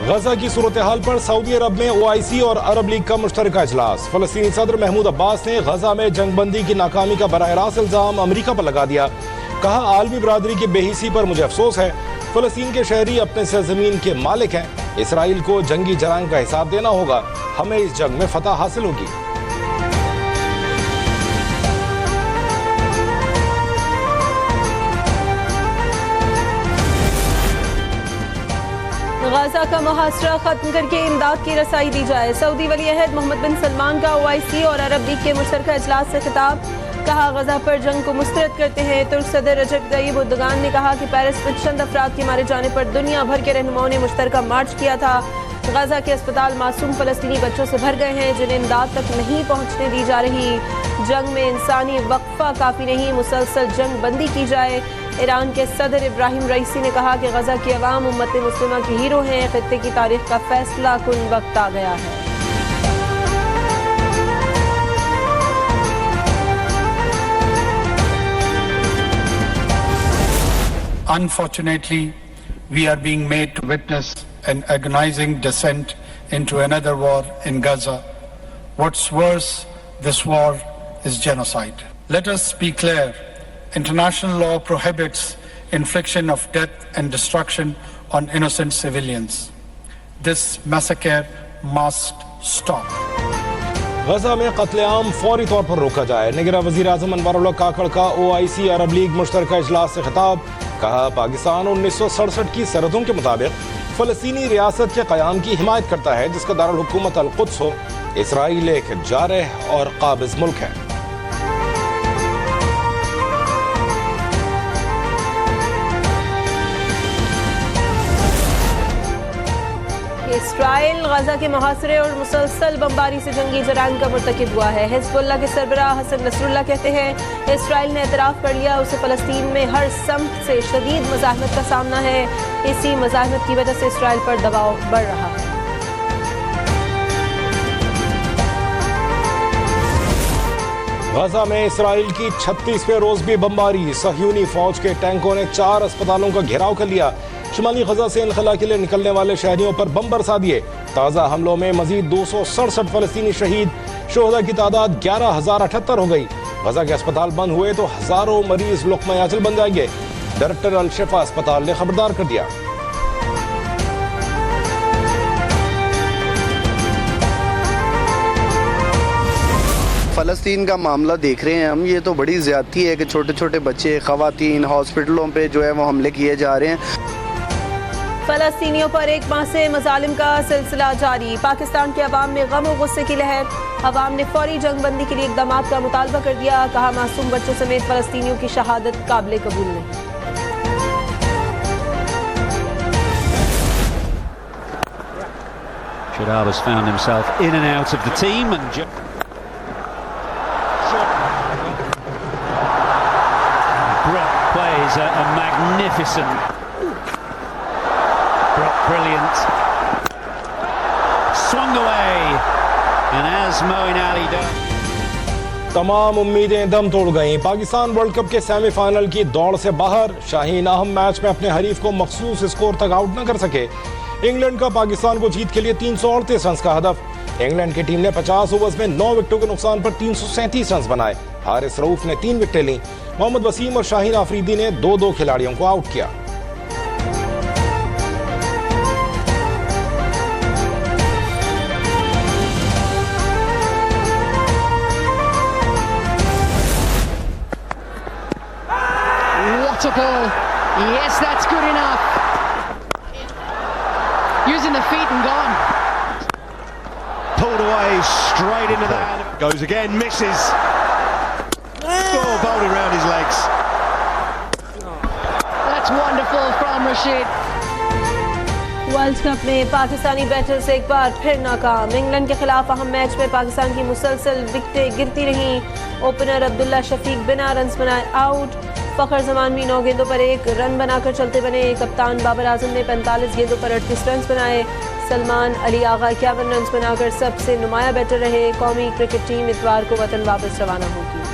गजा की सूरत हाल पर सऊदी अरब में OIC और अरब लीग का मुश्तरका इजलास। फलस्तीनी सदर महमूद अब्बास ने गजा में जंगबंदी की नाकामी का बराह रास्त इल्जाम अमरीका पर लगा दिया। कहा, आलमी बरादरी की बेहिसी पर मुझे अफसोस है। फलस्तीन के शहरी अपने सरजमीन के मालिक हैं। इसराइल को जंगी जराइम का हिसाब देना होगा। हमें इस जंग में फतह हासिल होगी। गाजा का मुहासरा खत्म करके इमदाद की रसाई दी जाए। सऊदी वली अहद मोहम्मद बिन सलमान का OIC और अरब लीग के मुश्तरका इजलास से खिताब। कहा, गजा पर जंग को मुस्तरद करते हैं। तुर्क सदर रजब तय्यिब एर्दोगान ने कहा कि पेरिस में चंद अफराद के मारे जाने पर दुनिया भर के रहनुमाओं ने मुश्तरका मार्च किया था। गजा के अस्पताल मासूम फलस्तीनी बच्चों से भर गए हैं जिन्हें इमदाद तक नहीं पहुँचने दी जा रही। जंग में इंसानी वक्फा काफ़ी नहीं, मुसलसल जंग बंदी की जाए। ईरान के सदर इब्राहिम रईसी ने कहा कि गजा की अवाम उम्मत मुस्लिमा की हीरो हैं। खित्ते की तारीख का फैसला कुन वक्त आ गया है। Unfortunately, we are being made to witness an agonizing descent into another war in Gaza. What's worse, this war is genocide. Let us be clear. International law prohibits infliction of death and destruction on innocent civilians. This massacre must stop. गजा में कत्लेआम फौरी तौर पर रोका जाए। निगरान वज़ीर आज़म अनवरुल्लाह काकड़ का OIC अरब league मुश्तरका इजलास से खिताब। कहा, पाकिस्तान 1967 की सरहदों के मुताबिक फलस्तीनी रियासत के क़याम की हिमायत करता है जिसका दारुल हुकूमत अल-कुद्स हो। इसराइल एक जारह और काबिज मुल्क है। इसराइल गजा के मुहासरे और मुसलसल बमबारी से जंगी जराइम का मुर्तकिब हुआ है। हिज़्बुल्लाह के सरबराह हसन नसरुल्लाह कहते हैं, इसराइल ने एतराफ़ कर लिया उसे फ़लस्तीन में हर समत से शदीद मज़ाहमत का सामना है। इसी मज़ाहमत की वजह से इसराइल पर दबाव बढ़ रहा है। गजा में इसराइल की 36वें रोज भी बमबारी। सहयूनी फौज के टैंकों ने 4 अस्पतालों का घेराव कर लिया। शुमाली गजा से इनखला के लिए निकलने वाले शहरियों पर बम बरसा दिए। ताज़ा हमलों में मजीद 267 फलस्तीनी शहीद। शोहदा की तादाद 11,078 हो गई। गजा के अस्पताल बंद हुए तो हजारों मरीज लुक़मा अजल बन जाएंगे। डायरेक्टर अल-शिफा अस्पताल ने खबरदार कर दिया। फ़लस्तीन का मामला देख रहे हैं हम, ये तो बड़ी ज़्यादती है कि छोटे छोटे बच्चे, ख़वातीन हॉस्पिटलों पे जो है वो हमले किए जा रहे हैं। फ़लस्तीनियों पर एक माह से मज़ालिम का सिलसिला जारी। पाकिस्तान के अवाम में गम और गुस्से की लहर। अवाम ने फौरी जंगबंदी के लिए इक़दामात का मुतालबा कर दिया। कहा, मासूम बच्चों समेत फ़लस्तीनियों की शहादत काबिल कबूल नहीं। Shadab has found himself in and out of the team and Brock plays a magnificent, Brock brilliant, swung away and as Moeen Ali does. तमाम उम्मीदें दम तोड़ गईं। पाकिस्तान वर्ल्ड कप के सेमीफाइनल की दौड़ से बाहर। शाहीन अहम मैच में अपने हरीफ को मखसूस स्कोर तक आउट न कर सके। इंग्लैंड का पाकिस्तान को जीत के लिए 338 रन का हदफ। इंग्लैंड की टीम ने 50 ओवर्स में 9 विकेटों के नुकसान पर 337 रन बनाए। हारिस रऊफ ने 3 विकेटें लीं। मोहम्मद वसीम और शाहीन आफरीदी ने 2-2 खिलाड़ियों को आउट किया। What a ball! Yes, that's good enough. Using the feet and gone. Pulled away straight into the hand. Goes again, misses. Oh, bowled around his legs. That's wonderful from Rashid. World cup में Pakistani batters एक बार फिर नाकाम। England के खिलाफ अहम match में पाकिस्तान की मुसलसल विकेटें गिरती रहीं। ओपनर अब्दुल्ला शफीक बिना रन बनाए आउट। फखर जमान भी 9 गेंदों पर 1 रन बनाकर चलते बने। कप्तान बाबर आजम ने 45 गेंदों पर 38 रन बनाए। सलमान अली आगा 51 रन बनाकर सबसे नुमाया बैटर रहे। कौमी क्रिकेट टीम इतवार को वतन वापस रवाना होगी।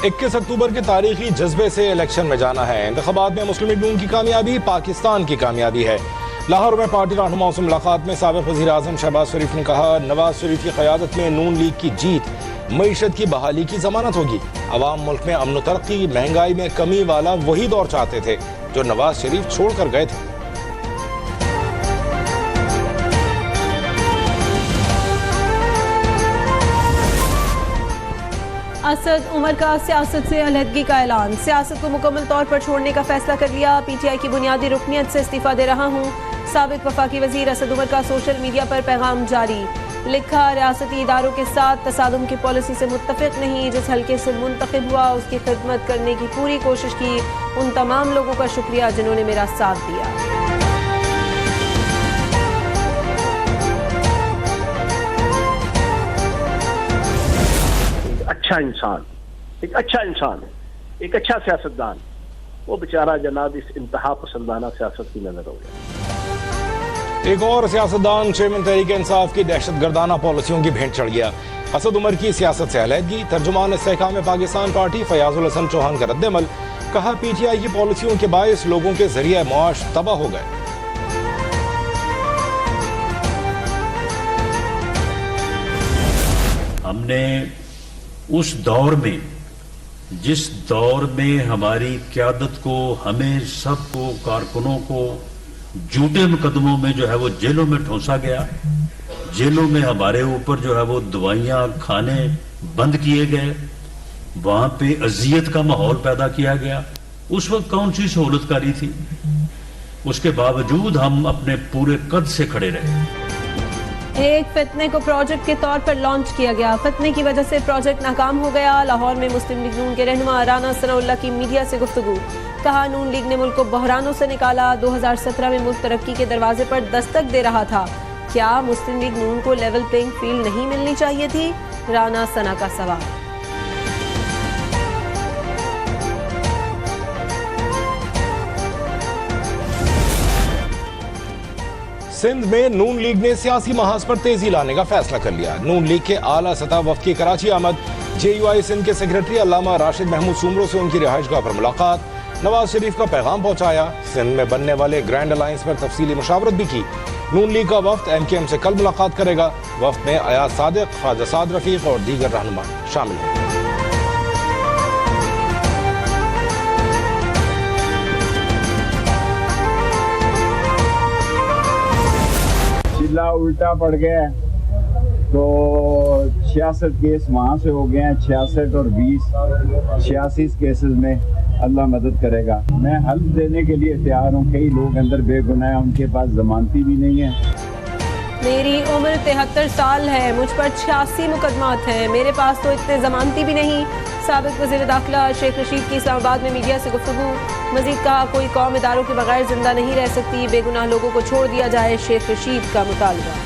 21 अक्टूबर के तारीखी जज्बे से इलेक्शन में जाना है। इंतखाबात में मुस्लिम लीग नून की कामयाबी पाकिस्तान की कामयाबी है। लाहौर में पार्टी रहनुमाओं से मुलाकात में साबिक वज़ीर आज़म शहबाज शरीफ ने कहा, नवाज शरीफ की क़यादत में नून लीग की जीत मईशत की बहाली की जमानत होगी। अवाम मुल्क में अमन तरक्की, महंगाई में कमी वाला वही दौर चाहते थे जो नवाज शरीफ छोड़ कर गए थे। असद उमर का सियासत से अलहदगी का ऐलान, सियासत को मुकम्मल तौर पर छोड़ने का फैसला कर लिया। पीटीआई की बुनियादी रुकनियत से इस्तीफा दे रहा हूँ। साबिक वफाकी वजीर असद उमर का सोशल मीडिया पर पैगाम जारी, लिखा, रियासती इदारों के साथ तसादुम की पॉलिसी से मुत्तफिक नहीं। जिस हल्के से मुंतखब हुआ उसकी खिदमत करने की पूरी कोशिश की। उन तमाम लोगों का शुक्रिया जिन्होंने मेरा साथ दिया। अच्छा इंसान, एक अच्छा इंसान, एक अच्छा सियासतदान, वो बेचारा जनाब इस इंतहा पसंदाना सियासत की नजर हो गया। एक और सियासतदान चेयरमैन तहरीक इंसाफ की दहशतगर्दाना पॉलिसियों की भेंट चढ़ गया। असद उमर की सियासत से अलहदगी, तर्जुमान इस्तेहकाम पाकिस्तान पार्टी फयाजुल हसन चौहान का रद्दअमल, कहा, पीटीआई की पॉलिसियों के बायस लोगों के जरिए मुआश तबाह हो गए। हमने उस दौर में, जिस दौर में हमारी क़यादत को, हमें सबको, कारकुनों को झूठे मुकदमों में जो है वो जेलों में ठोंसा गया, जेलों में हमारे ऊपर जो है वो दवाइयां खाने बंद किए गए, वहां पे अजियत का माहौल पैदा किया गया। उस वक्त कौन सी सहूलतकारी थी? उसके बावजूद हम अपने पूरे कद से खड़े रहे। एक फितने को प्रोजेक्ट के तौर पर लॉन्च किया गया, फितने की वजह से प्रोजेक्ट नाकाम हो गया। लाहौर में मुस्लिम लीग नून के रहनुमा राना सनाउल्लाह की मीडिया से गुफ्तगू, कहा, नून लीग ने मुल्क को बहरानों से निकाला। 2017 में मुल्क तरक्की के दरवाजे पर दस्तक दे रहा था। क्या मुस्लिम लीग नून को लेवल प्लेइंग फील्ड नहीं मिलनी चाहिए थी? राना सना का सवाल। सिंध में नून लीग ने सियासी महाज पर तेजी लाने का फैसला कर लिया। नून लीग के आला सतह वफ्द की कराची आमद, JUI सिंध के सेक्रेटरी अल्लामा राशिद महमूद सुमरो से उनकी रिहाइशगाह पर मुलाकात, नवाज शरीफ का पैगाम पहुंचाया, सिंध में बनने वाले ग्रैंड अलायंस पर तफसीली मुशावरत भी की। नून लीग का वफ्द MKM से कल मुलाकात करेगा। वफ्द में अयाज सादिक, ख्वाजा साद रफीक और दीगर रहनुमा शामिल हैं। चिल्ला उल्टा पड़ गया तो 66 केस वहाँ से हो गए हैं, 66 और 20 86 केसेस में अल्लाह मदद करेगा। मैं हेल्प देने के लिए तैयार हूँ। कई लोग अंदर बेगुनाह, उनके पास जमानती भी नहीं है। मेरी उम्र 73 साल है, मुझ पर 86 मुकदमात हैं, मेरे पास तो इतने जमानती भी नहीं। साबिक वज़ीर दाखिला शेख रशीद की इस्लामाबाद में मीडिया से गुफ्तगू, मजीद कहा, कोई कौम इदारों के बगैर जिंदा नहीं रह सकती, बेगुनाह लोगों को छोड़ दिया जाए, शेख रशीद का मुतालबा।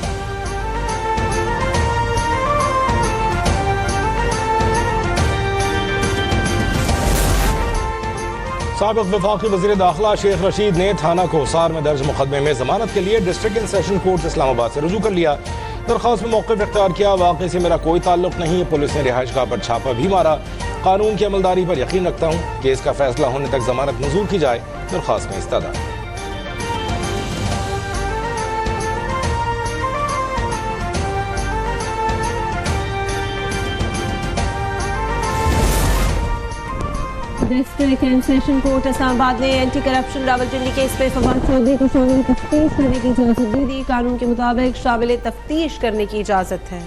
साबिक वफाकी वज़ीर दाखिला शेख रशीद ने थाना कोसार में दर्ज मुकदमे में जमानत के लिए district and session court Islamabad से रुजू कर लिया। दरख्वास्त में मौक़िफ़ इख्तियार किया, वाक़े से मेरा कोई ताल्लुक नहीं। पुलिस ने रिहाइशगाह पर छापा भी मारा। कानून की अमलदारी पर यकीन रखता हूँ। केस का फैसला होने तक जमानत मंजूर की जाए। दरख्वास्त में इस्तदा। District and session court Islamabad ने एंटी करप्शन रावलपिंडी केस पे फवाद चौधरी को शामिल तफ्तीश करने की इजाजत दे दी। कानून के मुताबिक शामिल तफ्तीश करने की इजाजत है।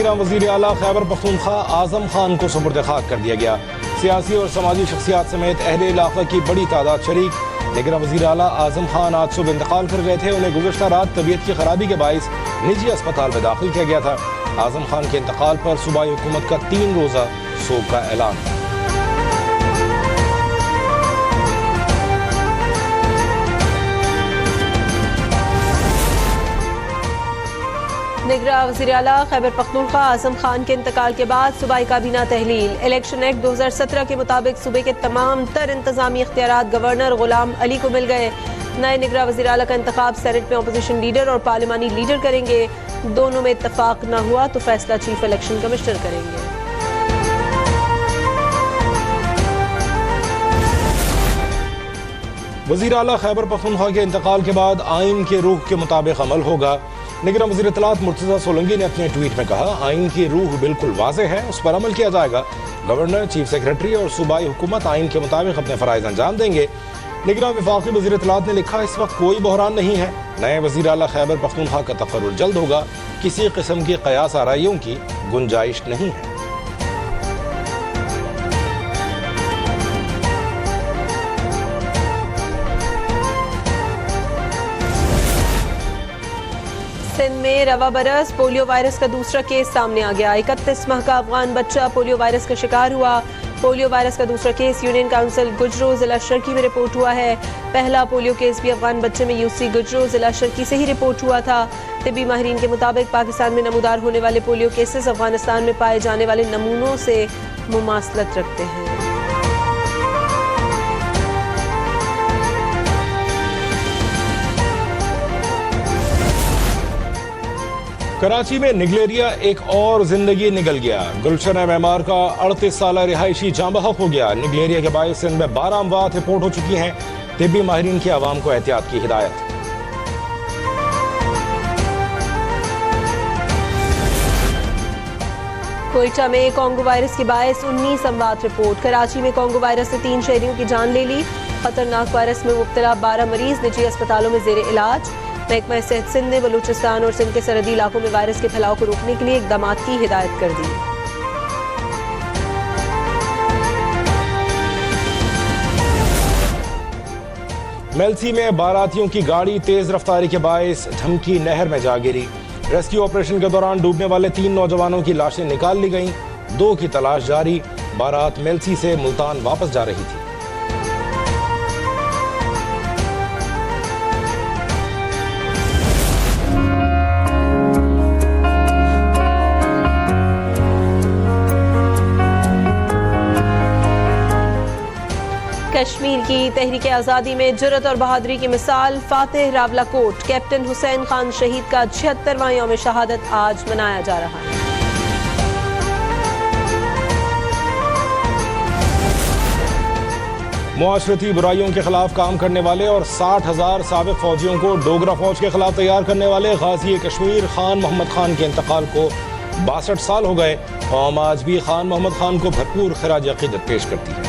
वज़ीर आला खैबर पख्तूनख्वा आजम खान को सुपुर्द खाक कर दिया गया। सियासी और समाजी शख्सियात समेत अहले इलाका की बड़ी तादाद शरीक। लेकिन वज़ीर आला आजम खान आज सुबह इंतकाल कर गए थे। उन्हें गुज़श्ता रात तबीयत की खराबी के बाइस निजी अस्पताल में दाखिल किया गया था। आजम खान के इंतकाल पर सूबाई हुकूमत का 3 रोज़ा सोग का ऐलान। निगरां वज़ीर आला खैबर पख्तूनख्वा आज़म खान के इंतकाल के बाद सूबाई काबीना तहलील। इलेक्शन एक्ट 2017 के मुताबिक सूबे के तमाम तर इंतजामी इख्तियारात गवर्नर गुलाम अली को मिल गए। नए निगरां वज़ीर आला का इंतखाब सेनेट में अपोजिशन लीडर और पार्लिमानी लीडर करेंगे। दोनों में इत्तफाक न हुआ तो फैसला चीफ इलेक्शन कमिश्नर करेंगे। वज़ीर आला खैबर पख्तूनख्वा के इंतकाल के बाद आइन के रूह के मुताबिक अमल होगा। निगरां वज़ीर इत्तलात मुर्तज़ा सोलंकी ने अपने ट्वीट में कहा, आइन की रूह बिल्कुल वाज़ेह है, उस पर अमल किया जाएगा। गवर्नर, चीफ सेक्रेटरी और सूबाई हुकूमत आइन के मुताबिक अपने फ़राइज़ अंजाम देंगे। निगरां वफाकी वज़ीर इत्तलात ने लिखा, इस वक्त कोई बहरान नहीं है। नए वज़ीर आला खैबर पख्तूनख्वा का तकर्रुर जल्द होगा। किसी किस्म की क़यास आराइयों की गुंजाइश नहीं है। सिंध में रवा बरस पोलियो वायरस का दूसरा केस सामने आ गया। 31 माह का अफगान बच्चा पोलियो वायरस का शिकार हुआ। पोलियो वायरस का दूसरा केस यूनियन काउंसिल गुजरो जिला शर्की में रिपोर्ट हुआ है। पहला पोलियो केस भी अफगान बच्चे में यूसी गुजरो जिला शर्की से ही रिपोर्ट हुआ था। तिब्बी माहिरीन के मुताबिक पाकिस्तान में नमूदार होने वाले पोलियो केसेस अफगानिस्तान में पाए जाने वाले नमूनों से मुमासलत रखते हैं। कराची में निगलेरिया एक और जिंदगी निकल गया। गुलशन मेमार का 38 साल रिहायशी जाँ बहक हो गया। निगलेरिया के बायस सिंध में 12 अमवात रिपोर्ट हो चुकी हैं। तिब्बी माहिरीन की आवाम को एहतियात की हिदायत। कोयटा में कोंगो वायरस के बायस 19 अमवात रिपोर्ट। कराची में कोंगो वायरस से 3 शहरियों की जान ले ली। खतरनाक वायरस में मुब्तला 12 मरीज निजी अस्पतालों में जेर इलाज। महकमा सेहत सिंध ने बलूचिस्तान और सिंध के सरहदी इलाकों में वायरस के फैलाव को रोकने के लिए इक़दामात की हिदायत कर दी। मेलसी में बारातियों की गाड़ी तेज रफ्तारी के बायस धमकी नहर में जा गिरी। रेस्क्यू ऑपरेशन के दौरान डूबने वाले 3 नौजवानों की लाशें निकाल ली गईं। 2 की तलाश जारी। बारात मेलसी से मुल्तान वापस जा रही थी। कश्मीर की तहरीक आज़ादी में जुर्रत और बहादुरी की मिसाल फातेह रावलाकोट कैप्टन हुसैन खान शहीद का 76वां यौम शहादत आज मनाया जा रहा है। मुआशरती बुराइयों के खिलाफ काम करने वाले और 60,000 साबिक फौजियों को डोगरा फौज के खिलाफ तैयार करने वाले गाजी कश्मीर खान मोहम्मद खान के इंतकाल को 62 साल हो गए। कौम आज भी खान मोहम्मद खान को भरपूर खराज अकीदत पेश करती है।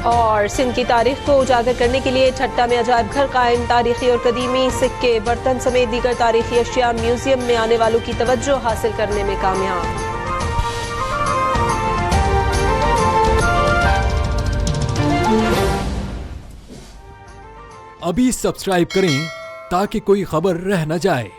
और सिंध की तारीख को उजागर करने के लिए ठट्टा में अजायब घर कायम। तारीखी और कदीमी सिक्के, बर्तन समेत दीगर तारीखी अशिया म्यूजियम में आने वालों की तवज्जो हासिल करने में कामयाब। अभी सब्सक्राइब करें ताकि कोई खबर रह न जाए।